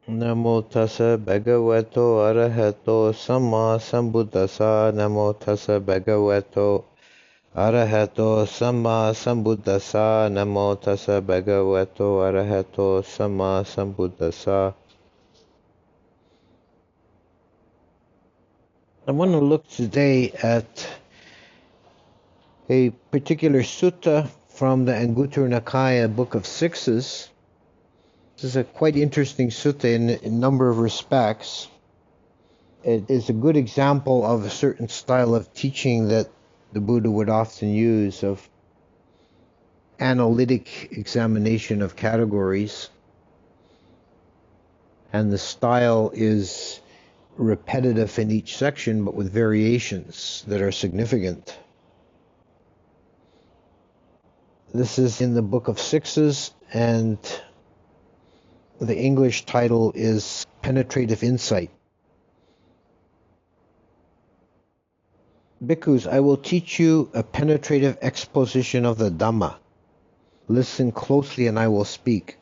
Namo tassa bhagavato arahato samma sambuddhassa. Namo tassa bhagavato arahato samma sambuddhassa. Namo tassa bhagavato arahato samma sambuddhassa. I want to look today at a particular sutta from the Anguttara Nikaya Book of Sixes. This is a quite interesting sutta in a number of respects. It is a good example of a certain style of teaching that the Buddha would often use, of analytic examination of categories. And the style is repetitive in each section, but with variations that are significant. This is in the Book of Sixes, and the English title is Penetrative Insight. Bhikkhus, I will teach you a penetrative exposition of the Dhamma. Listen closely and I will speak.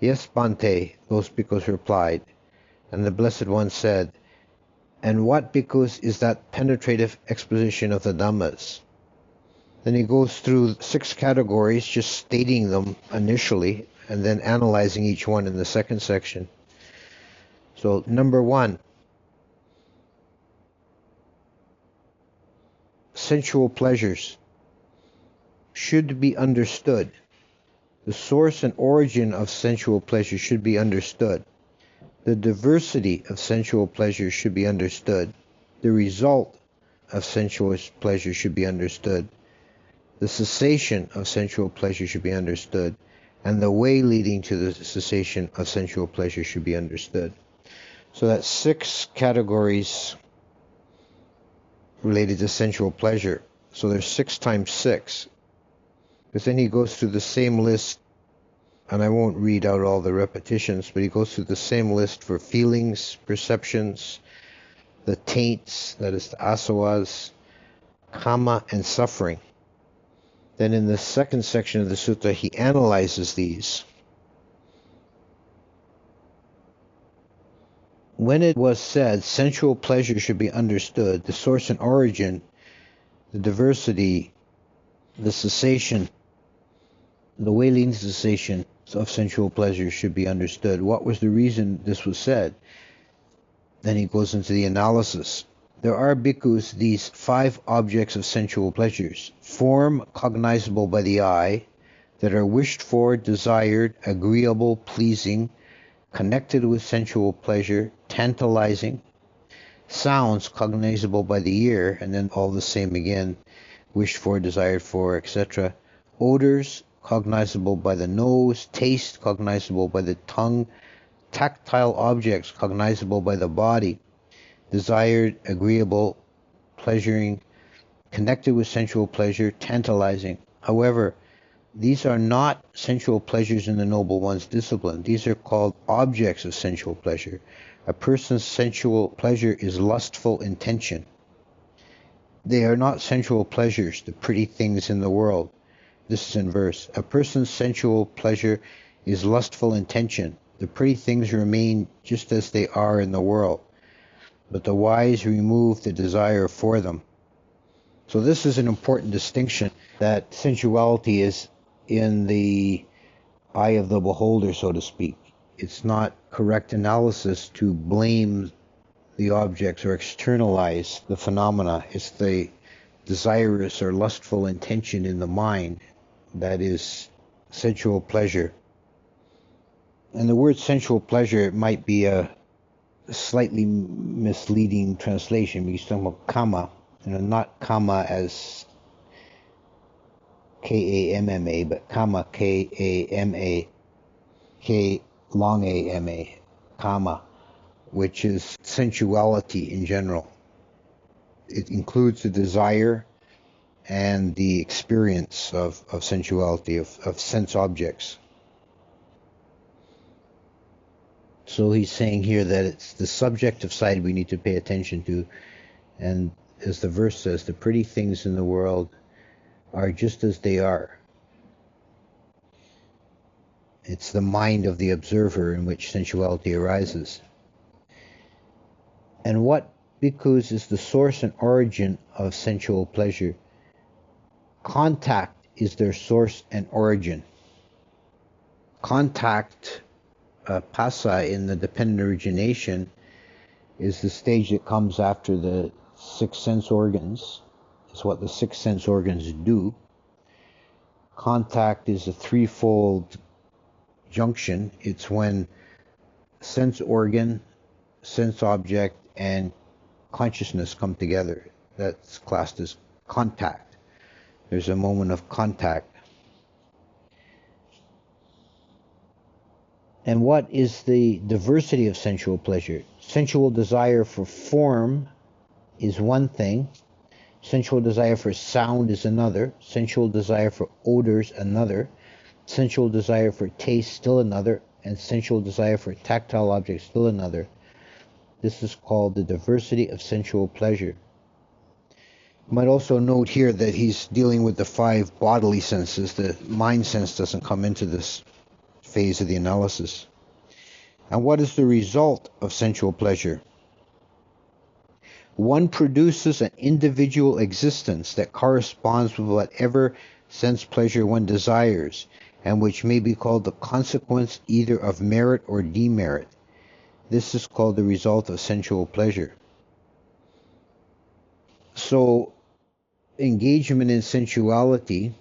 Yes, Bhante, those bhikkhus replied. And the Blessed One said, and what, bhikkhus, is that penetrative exposition of the Dhammas? Then he goes through 6 categories, just stating them initially, and then analyzing each one in the second section. So, number 1, sensual pleasures should be understood. The source and origin of sensual pleasure should be understood. The diversity of sensual pleasure should be understood. The result of sensual pleasure should be understood. The cessation of sensual pleasure should be understood. And the way leading to the cessation of sensual pleasure should be understood. So that's 6 categories related to sensual pleasure. So there's 6 times 6. Because then he goes through the same list, and I won't read out all the repetitions, but he goes through the same list for feelings, perceptions, the taints, that is the asavas, kama, and suffering. Then in the second section of the sutta, he analyzes these. When it was said sensual pleasure should be understood, the source and origin, the diversity, the cessation, the way leading to cessation of sensual pleasure should be understood. What was the reason this was said? Then he goes into the analysis. There are, bhikkhus, these 5 objects of sensual pleasures. Form cognizable by the eye, that are wished for, desired, agreeable, pleasing, connected with sensual pleasure, tantalizing. Sounds cognizable by the ear, and then all the same again, wished for, desired for, etc. Odors cognizable by the nose, taste cognizable by the tongue, tactile objects cognizable by the body, desired, agreeable, pleasuring, connected with sensual pleasure, tantalizing. However, these are not sensual pleasures in the Noble One's discipline. These are called objects of sensual pleasure. A person's sensual pleasure is lustful intention. They are not sensual pleasures, the pretty things in the world. This is in verse. A person's sensual pleasure is lustful intention. The pretty things remain just as they are in the world, but the wise remove the desire for them. So this is an important distinction, that sensuality is in the eye of the beholder, so to speak. It's not correct analysis to blame the objects or externalize the phenomena. It's the desirous or lustful intention in the mind that is sensual pleasure. And the word sensual pleasure, it might be a slightly misleading translation, because you're talking about kama, not kama as K-A-M-M-A, but kama, K-A-M-A, K long A-M-A, kama, which is sensuality in general. It includes the desire and the experience of sensuality, of sense objects. So he's saying here that it's the subjective side we need to pay attention to. And as the verse says, the pretty things in the world are just as they are. It's the mind of the observer in which sensuality arises. And what, bhikkhus, is the source and origin of sensual pleasure? Contact is their source and origin. Contact, pasa in the dependent origination, is the stage that comes after the six sense organs. It's what the six sense organs do. Contact is a threefold junction. It's when sense organ, sense object, and consciousness come together. That's classed as contact. There's a moment of contact. And what is the diversity of sensual pleasure? Sensual desire for form is one thing. Sensual desire for sound is another. Sensual desire for odors another. Sensual desire for taste still another. And sensual desire for tactile objects still another. This is called the diversity of sensual pleasure. You might also note here that he's dealing with the five bodily senses. The mind sense doesn't come into this phase of the analysis. And what is the result of sensual pleasure? One produces an individual existence that corresponds with whatever sense pleasure one desires, and which may be called the consequence either of merit or demerit. This is called the result of sensual pleasure. So, engagement in sensuality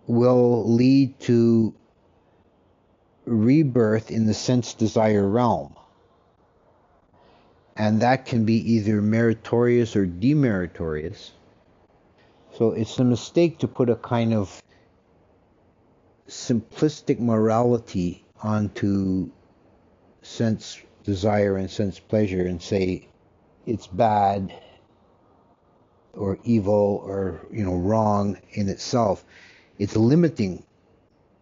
will lead to rebirth in the sense desire realm. And that can be either meritorious or demeritorious. So it's a mistake to put a kind of simplistic morality onto sense desire and sense pleasure and say it's bad or evil or wrong in itself. It's limiting,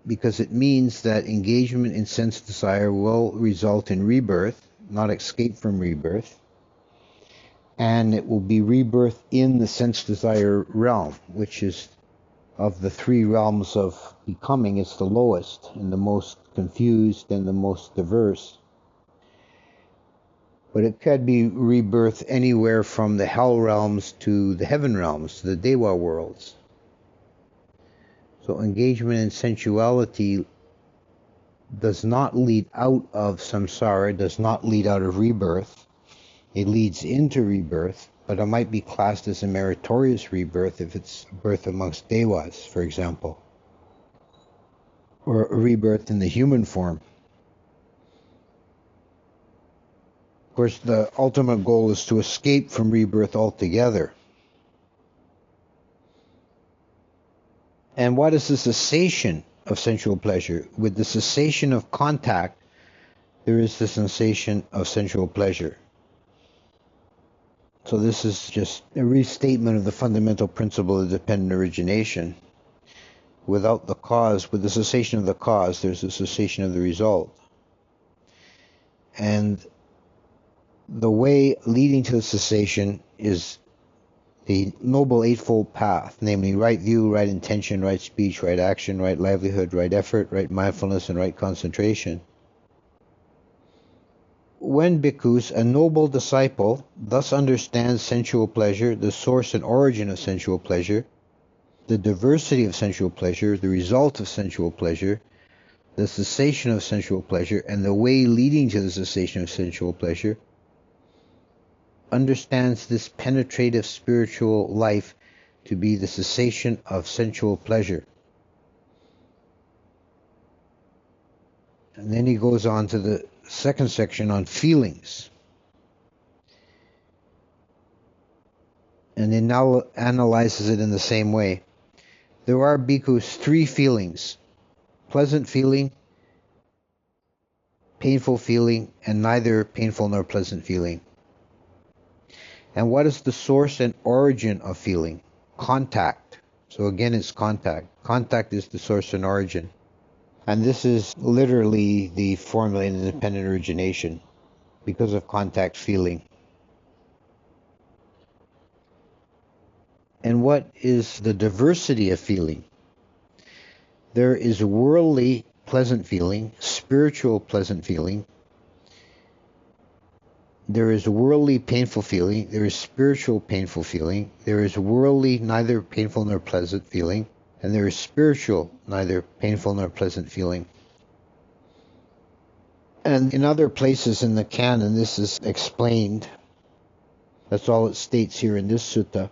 because it means that engagement in sense desire will result in rebirth, not escape from rebirth, and it will be rebirth in the sense desire realm, which is, of the three realms of becoming, it's the lowest and the most confused and the most diverse. But it could be rebirth anywhere from the hell realms to the heaven realms, to the Dewa worlds. So engagement in sensuality does not lead out of samsara, does not lead out of rebirth. It leads into rebirth, but it might be classed as a meritorious rebirth if it's birth amongst Dewas, for example, or a rebirth in the human form. Of course, the ultimate goal is to escape from rebirth altogether. And what is the cessation of sensual pleasure? With the cessation of contact, there is the cessation of sensual pleasure. So this is just a restatement of the fundamental principle of dependent origination. Without the cause, with the cessation of the cause, there's a cessation of the result. And the way leading to the cessation is the Noble Eightfold Path, namely right view, right intention, right speech, right action, right livelihood, right effort, right mindfulness, and right concentration. When, bhikkhus, a noble disciple thus understands sensual pleasure, the source and origin of sensual pleasure, the diversity of sensual pleasure, the result of sensual pleasure, the cessation of sensual pleasure, and the way leading to the cessation of sensual pleasure, understands this penetrative spiritual life to be the cessation of sensual pleasure. And then he goes on to the second section on feelings. And he now analyzes it in the same way. There are, bhikkhus, three feelings: pleasant feeling, painful feeling, and neither painful nor pleasant feeling. And what is the source and origin of feeling? Contact. So again, it's contact. Contact is the source and origin. And this is literally the formula in independent origination, because of contact feeling. And what is the diversity of feeling? There is worldly pleasant feeling, spiritual pleasant feeling. There is worldly painful feeling. There is spiritual painful feeling. There is worldly neither painful nor pleasant feeling. And there is spiritual neither painful nor pleasant feeling. And in other places in the canon, this is explained. That's all it states here in this sutta.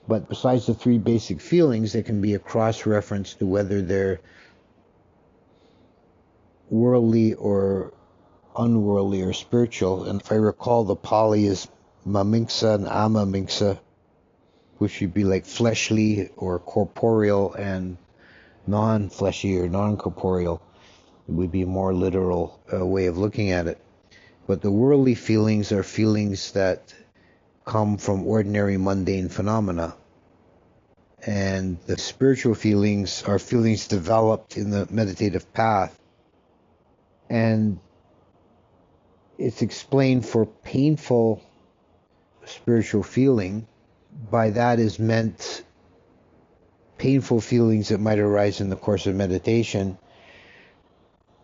But besides the three basic feelings, there can be a cross-reference to whether they're worldly or unworldly or spiritual. And if I recall, the Pali is mamingsa and amamingsa, which would be like fleshly or corporeal, and non-fleshy or non-corporeal. It would be a more literal way of looking at it. But the worldly feelings are feelings that come from ordinary mundane phenomena. And the spiritual feelings are feelings developed in the meditative path. And it's explained for painful spiritual feeling. By that is meant painful feelings that might arise in the course of meditation,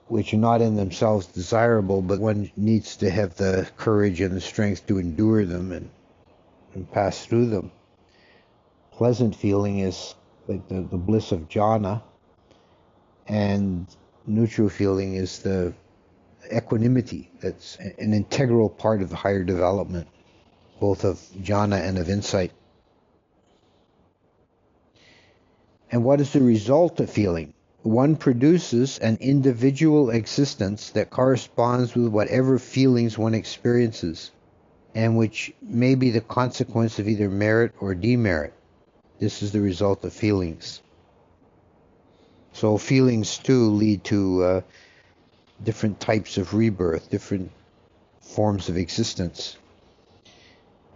which are not in themselves desirable, but one needs to have the courage and the strength to endure them and pass through them. Pleasant feeling is like the bliss of jhana, and neutral feeling is the equanimity that's an integral part of the higher development, both of jhana and of insight. And what is the result of feeling? One produces an individual existence that corresponds with whatever feelings one experiences, and which may be the consequence of either merit or demerit. This is the result of feelings. So feelings too lead to different types of rebirth, different forms of existence.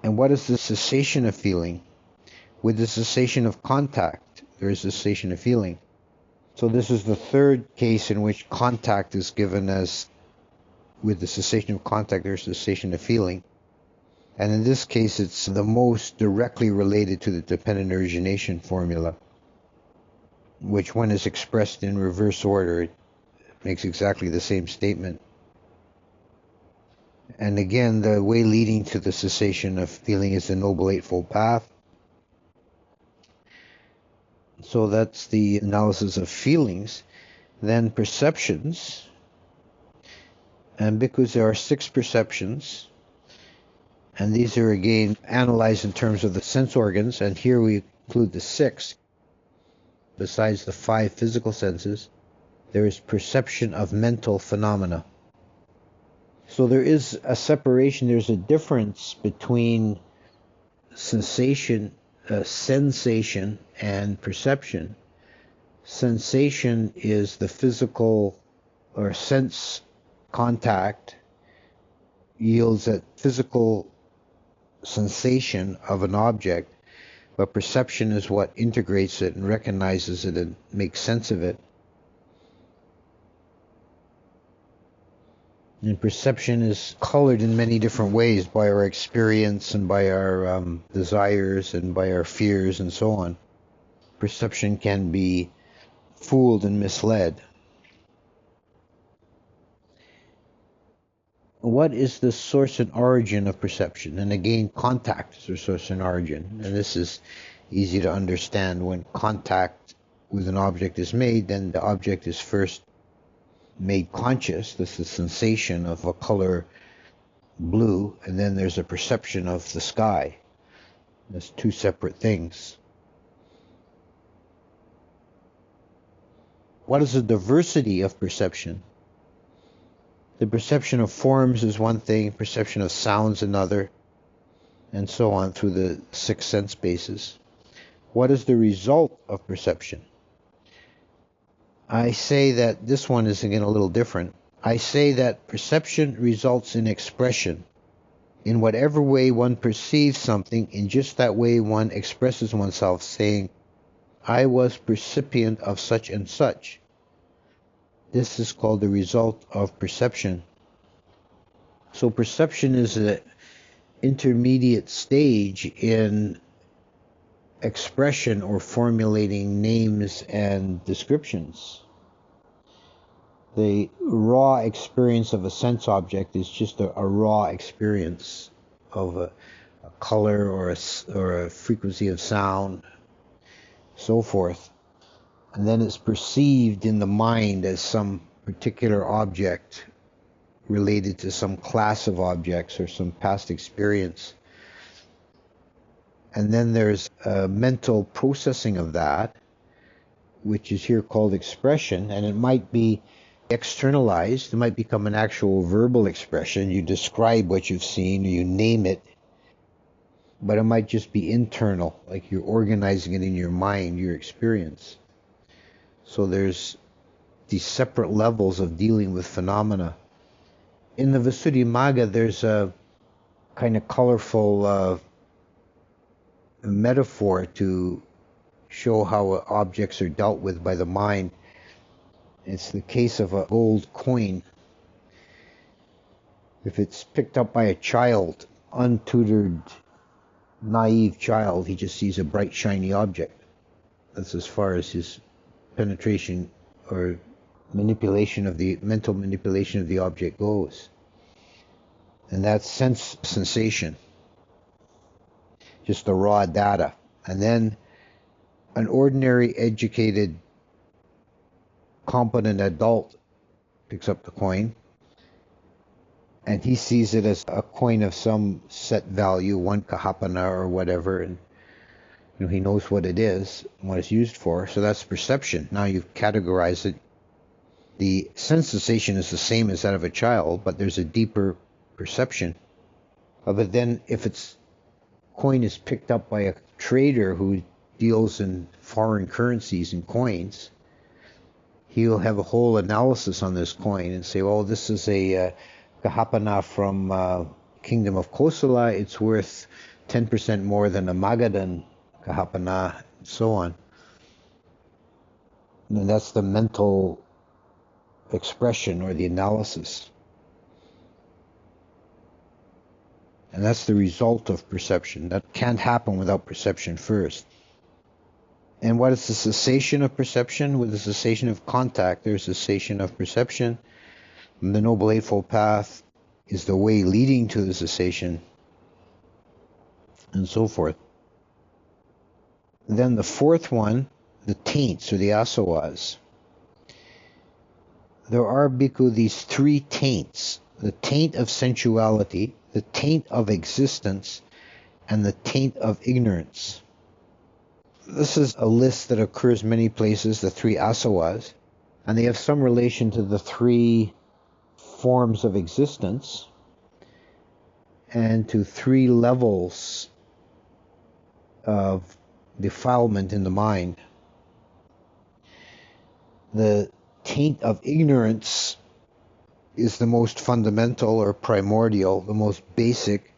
And what is the cessation of feeling? With the cessation of contact, there is a cessation of feeling. So this is the third case in which contact is given as, with the cessation of contact, there's a cessation of feeling. And in this case, it's the most directly related to the dependent origination formula, which when is expressed in reverse order, it makes exactly the same statement. And again, the way leading to the cessation of feeling is the Noble Eightfold Path. So that's the analysis of feelings. Then perceptions. And because there are 6 perceptions, and these are again analyzed in terms of the sense organs, and here we include the 6. Besides the 5 physical senses, there is perception of mental phenomena. So there is a separation, there's a difference between sensation and perception. Sensation is the physical or sense contact yields that physical sensation of an object, but perception is what integrates it and recognizes it and makes sense of it. And perception is colored in many different ways by our experience and by our desires and by our fears and so on. Perception can be fooled and misled. What is the source and origin of perception? And again, contact is the source and origin. And this is easy to understand. When contact with an object is made, then the object is first made conscious. This is sensation of a color blue, and then there's a perception of the sky. There's 2 separate things. What is the diversity of perception? The perception of forms is one thing, perception of sounds another, and so on through the 6 sense bases. What is the result of perception? I say that this one is again a little different. I say that perception results in expression. In whatever way one perceives something, in just that way one expresses oneself, saying, I was percipient of such and such. This is called the result of perception. So perception is an intermediate stage in expression or formulating names and descriptions. The raw experience of a sense object is just a raw experience of a color or a frequency of sound, so forth. And then it's perceived in the mind as some particular object related to some class of objects or some past experience. And then there's a mental processing of that, which is here called expression, and it might be externalized. It might become an actual verbal expression. You describe what you've seen, or you name it, but it might just be internal, like you're organizing it in your mind, your experience. So there's these separate levels of dealing with phenomena. In the Visuddhimagga, there's a kind of colorful metaphor to show how objects are dealt with by the mind. It's the case of a gold coin. If it's picked up by a child, untutored, naive child, he just sees a bright, shiny object. That's as far as his penetration or manipulation of the mental manipulation of the object goes. And that's sensation, just the raw data. And then an ordinary, educated, competent adult picks up the coin, and he sees it as a coin of some set value, 1 kahapana or whatever, and he knows what it is and what it's used for. So that's perception. Now you've categorized it. The sensation is the same as that of a child, but there's a deeper perception of it. Then if its coin is picked up by a trader who deals in foreign currencies and coins, he'll have a whole analysis on this coin and say, oh, this is a kahapana from Kingdom of Kosala. It's worth 10% more than a Magadhan kahapana, and so on. And that's the mental expression or the analysis. And that's the result of perception. That can't happen without perception first. And what is the cessation of perception? With the cessation of contact, there's cessation of perception. And the Noble Eightfold Path is the way leading to the cessation, and so forth. And then the fourth one, the taints or the asavas. There are, bhikkhu, these three taints: the taint of sensuality, the taint of existence, and the taint of ignorance. This is a list that occurs many places, the three asavas, and they have some relation to the three forms of existence and to three levels of defilement in the mind. The taint of ignorance is the most fundamental or primordial, the most basic,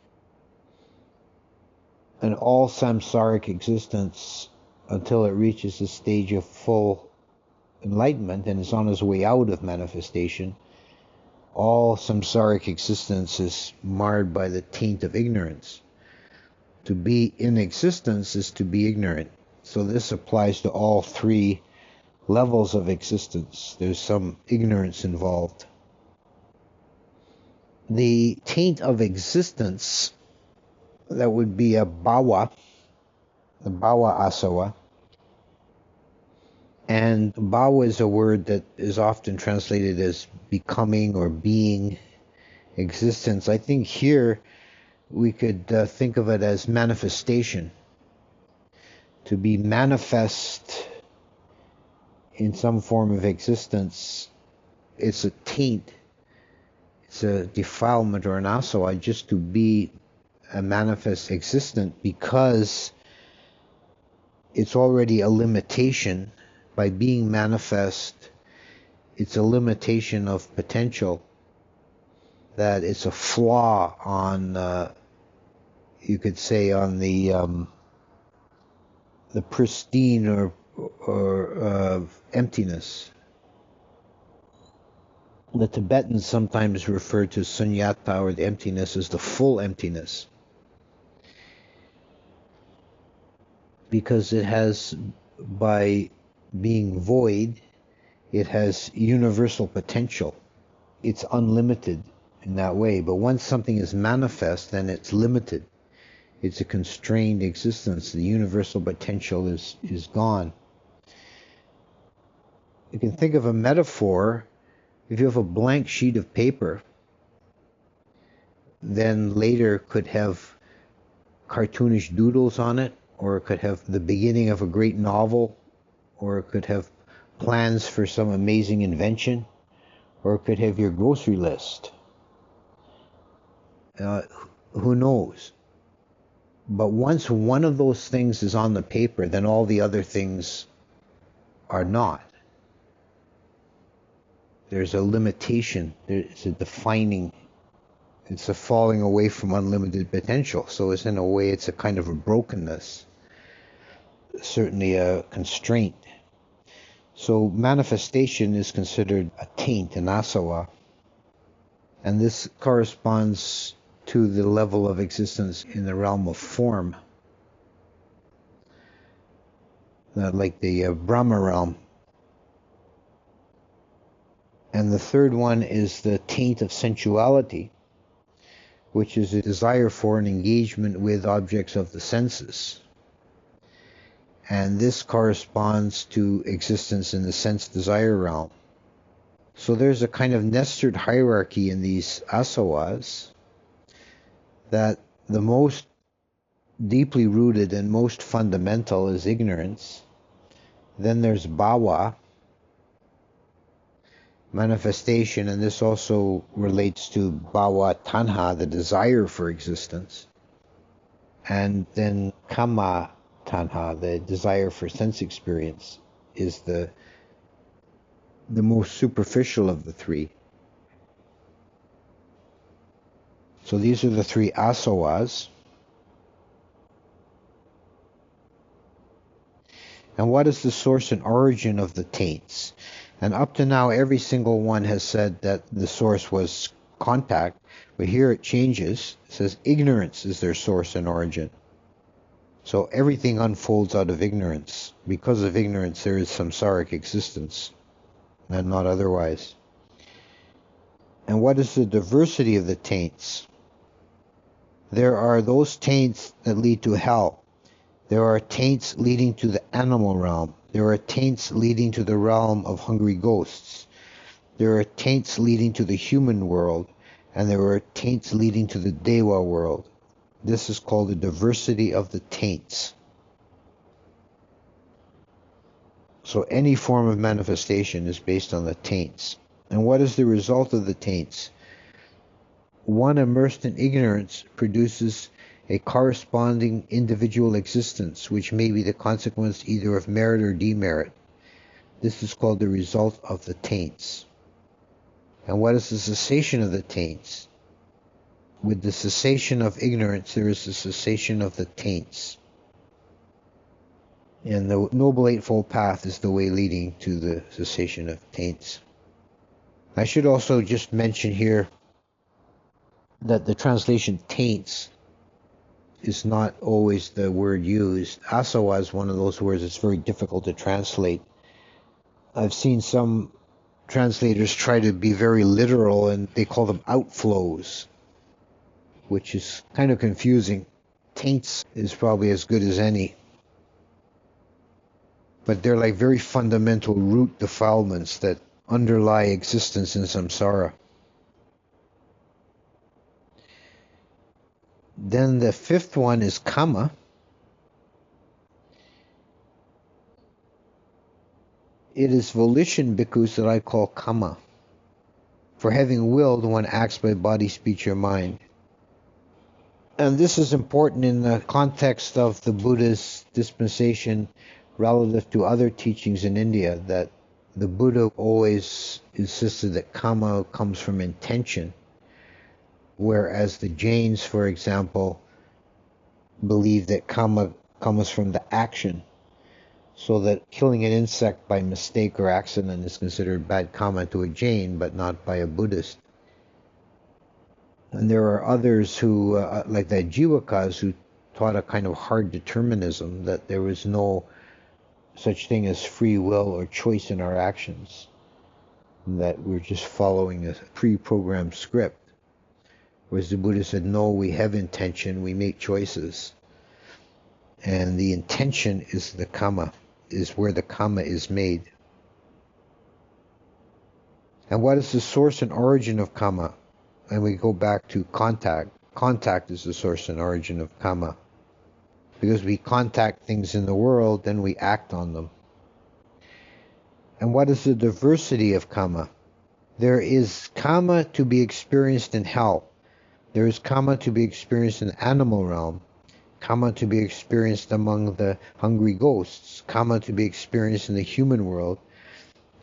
and all samsaric existence, until it reaches the stage of full enlightenment and is on its way out of manifestation, all samsaric existence is marred by the taint of ignorance. To be in existence is to be ignorant. So this applies to all three levels of existence. There's some ignorance involved. The taint of existence, that would be a bhava, the bhava asava. And bhava is a word that is often translated as becoming or being, existence. I think here we could think of it as manifestation. To be manifest in some form of existence, it's a taint, it's a defilement or an asava, just to be a manifest existent, because it's already a limitation. By being manifest, it's a limitation of potential, that it's a flaw on, you could say, on the pristine or emptiness. The Tibetans sometimes refer to sunyata, or the emptiness, as the full emptiness, because it has, by being void, it has universal potential. It's unlimited in that way. But once something is manifest, then it's limited. It's a constrained existence. The universal potential is gone. You can think of a metaphor. If you have a blank sheet of paper, then later could have cartoonish doodles on it, or it could have the beginning of a great novel, or it could have plans for some amazing invention, or it could have your grocery list. Who knows? But once one of those things is on the paper, then all the other things are not. There's a limitation. There's a defining. It's a falling away from unlimited potential. So it's in a way, it's a kind of a brokenness. Certainly a constraint. So manifestation is considered a taint, an asava. And this corresponds to the level of existence in the realm of form. Like the Brahma realm. And the third one is the taint of sensuality, which is a desire for an engagement with objects of the senses. And this corresponds to existence in the sense desire realm. So there's a kind of nested hierarchy in these asavas, that the most deeply rooted and most fundamental is ignorance. Then there's bhava, manifestation, and this also relates to bhava tanha, the desire for existence. And then kama tanha, the desire for sense experience, is the most superficial of the three. So these are the three asavas. And what is the source and origin of the taints? And up to now, every single one has said that the source was contact, but here it changes. It says ignorance is their source and origin. So everything unfolds out of ignorance. Because of ignorance, there is samsaric existence, and not otherwise. And what is the diversity of the taints? There are those taints that lead to hell. There are taints leading to the animal realm. There are taints leading to the realm of hungry ghosts. There are taints leading to the human world, and there are taints leading to the Deva world. This is called the diversity of the taints. So any form of manifestation is based on the taints. And what is the result of the taints? One immersed in ignorance produces a corresponding individual existence, which may be the consequence either of merit or demerit. This is called the result of the taints. And what is the cessation of the taints? With the cessation of ignorance, there is the cessation of the taints. And the Noble Eightfold Path is the way leading to the cessation of taints. I should also just mention here that the translation taints is not always the word used. Asava is one of those words that's very difficult to translate. I've seen some translators try to be very literal, and they call them outflows, which is kind of confusing. Taints is probably as good as any. But they're like very fundamental root defilements that underlie existence in samsara. Then the fifth one is kama. It is volition, bhikkhus, that I call kama. For having willed, one acts by body, speech, or mind. And this is important in the context of the Buddha's dispensation relative to other teachings in India, that the Buddha always insisted that kama comes from intention, whereas the Jains, for example, believe that kama comes from the action, so that killing an insect by mistake or accident is considered bad karma to a Jain, but not by a Buddhist. And there are others who, like the Jivakas, who taught a kind of hard determinism, that there was no such thing as free will or choice in our actions. that we're just following a pre-programmed script. Whereas the Buddha said, no, we have intention, we make choices. And the intention is the karma, is where the karma is made. And what is the source and origin of karma? And we go back to contact. Contact is the source and origin of karma. Because we contact things in the world, then we act on them. And what is the diversity of karma? There is karma to be experienced in hell. There is karma to be experienced in the animal realm. Karma to be experienced among the hungry ghosts. Karma to be experienced in the human world.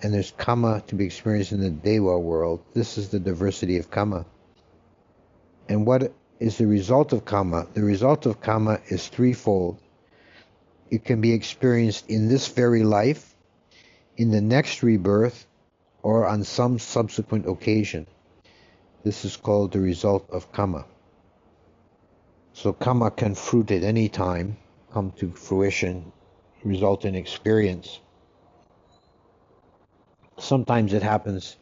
And there's karma to be experienced in the Deva world. This is the diversity of karma. And what is the result of karma? The result of karma is threefold. It can be experienced in this very life, in the next rebirth, or on some subsequent occasion. This is called the result of karma. So karma can fruit at any time, come to fruition, result in experience. Sometimes it happens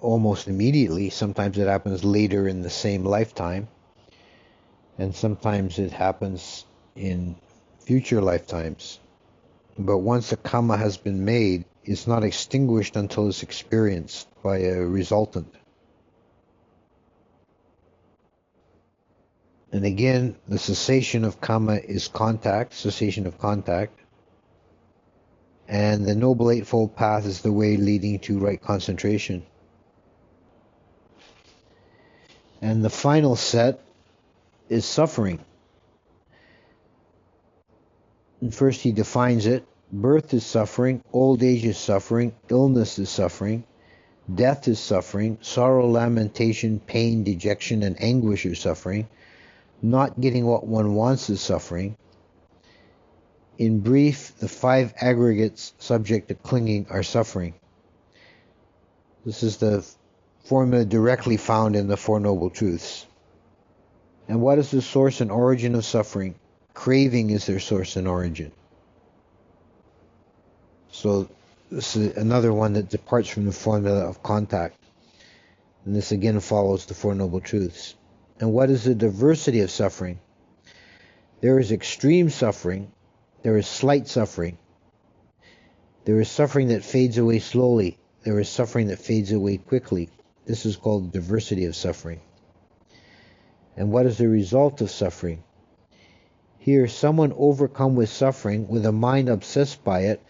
almost immediately, sometimes it happens later in the same lifetime, and sometimes it happens in future lifetimes. But once a karma has been made, it's not extinguished until it's experienced by a resultant. And again, the cessation of karma is contact, cessation of contact. And the Noble Eightfold Path is the way leading to right concentration. And the final set is suffering. And first he defines it. Birth is suffering, old age is suffering, illness is suffering, death is suffering, sorrow, lamentation, pain, dejection, and anguish are suffering. Not getting what one wants is suffering. In brief, the five aggregates subject to clinging are suffering. This is the formula directly found in the Four Noble Truths. And what is the source and origin of suffering? Craving is their source and origin. So this is another one that departs from the formula of contact. And this again follows the Four Noble Truths. And what is the diversity of suffering? There is extreme suffering. There is slight suffering. There is suffering that fades away slowly. There is suffering that fades away quickly. This is called diversity of suffering. And what is the result of suffering? Here, someone overcome with suffering, with a mind obsessed by it,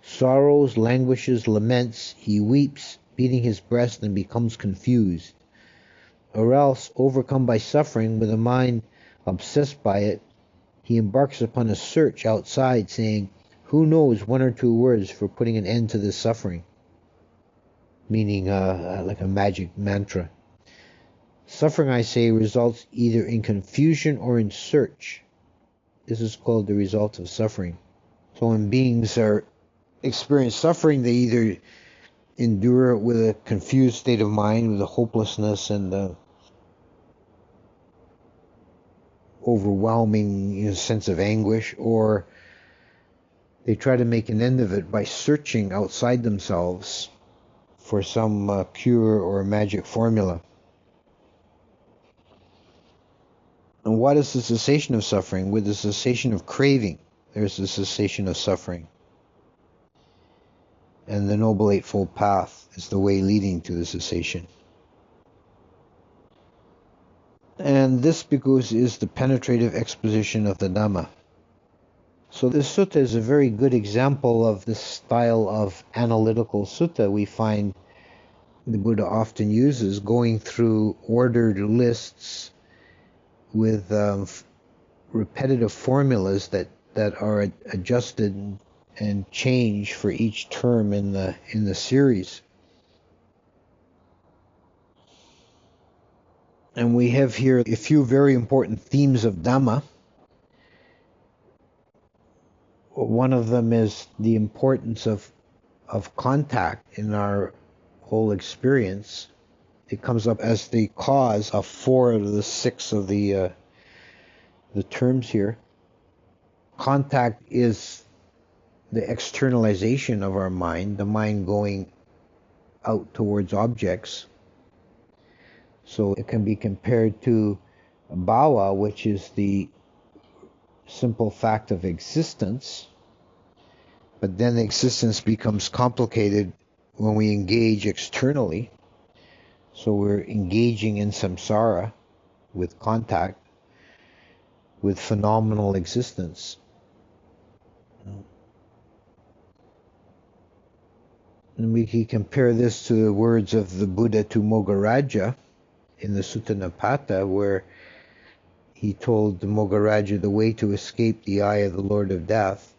sorrows, languishes, laments, he weeps, beating his breast, and becomes confused. Or else, overcome by suffering, with a mind obsessed by it, he embarks upon a search outside, saying, who knows one or two words for putting an end to this suffering? Meaning like a magic mantra. Suffering, I say, results either in confusion or in search. This is called the result of suffering. So when beings experience suffering, they either endure it with a confused state of mind, with a hopelessness and the overwhelming sense of anguish, or they try to make an end of it by searching outside themselves for some cure or magic formula. And what is the cessation of suffering? With the cessation of craving, there's the cessation of suffering. And the Noble Eightfold Path is the way leading to the cessation. And this, because is the penetrative exposition of the Dhamma. So this sutta is a very good example of this style of analytical sutta we find the Buddha often uses, going through ordered lists with repetitive formulas that are adjusted and changed for each term in the series. And we have here a few very important themes of Dhamma. One of them is the importance of contact in our whole experience. It comes up as the cause of 4 of the 6 of the terms here. Contact is the externalization of our mind, the mind going out towards objects. So it can be compared to bhava, which is the simple fact of existence, but then existence becomes complicated when we engage externally. So we're engaging in samsara with contact with phenomenal existence. And we can compare this to the words of the Buddha to Mogaraja in the Sutta Nipata, where he told the Mogaraja the way to escape the eye of the Lord of Death: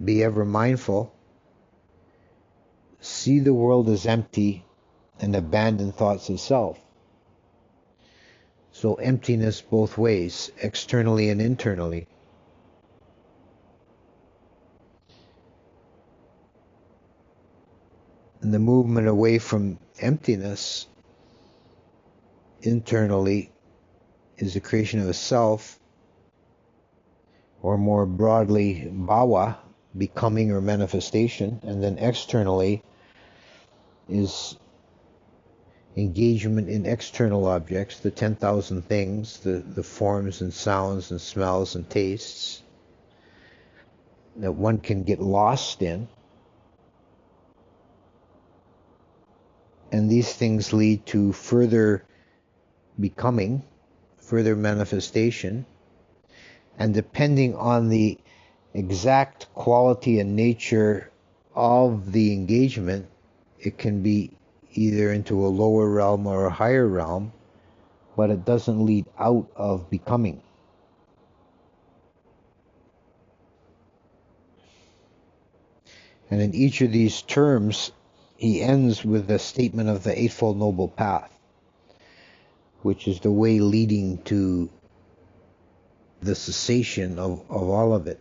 be ever mindful, see the world as empty, and abandon thoughts of self. So emptiness both ways, externally and internally. And the movement away from emptiness internally is the creation of a self, or more broadly, bhava, becoming or manifestation, and then externally is engagement in external objects, the 10,000 things, the forms and sounds and smells and tastes that one can get lost in. And these things lead to further becoming, further manifestation, and depending on the exact quality and nature of the engagement, it can be either into a lower realm or a higher realm, but it doesn't lead out of becoming. And in each of these terms, he ends with a statement of the Eightfold Noble Path, which is the way leading to the cessation of all of it.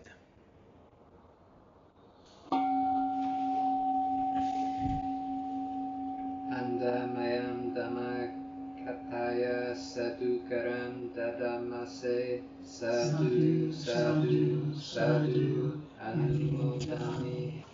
Andamayam Dhammakataya Sadhukaram Dadamase Sadhu Sadhu Sadhu Anumodami.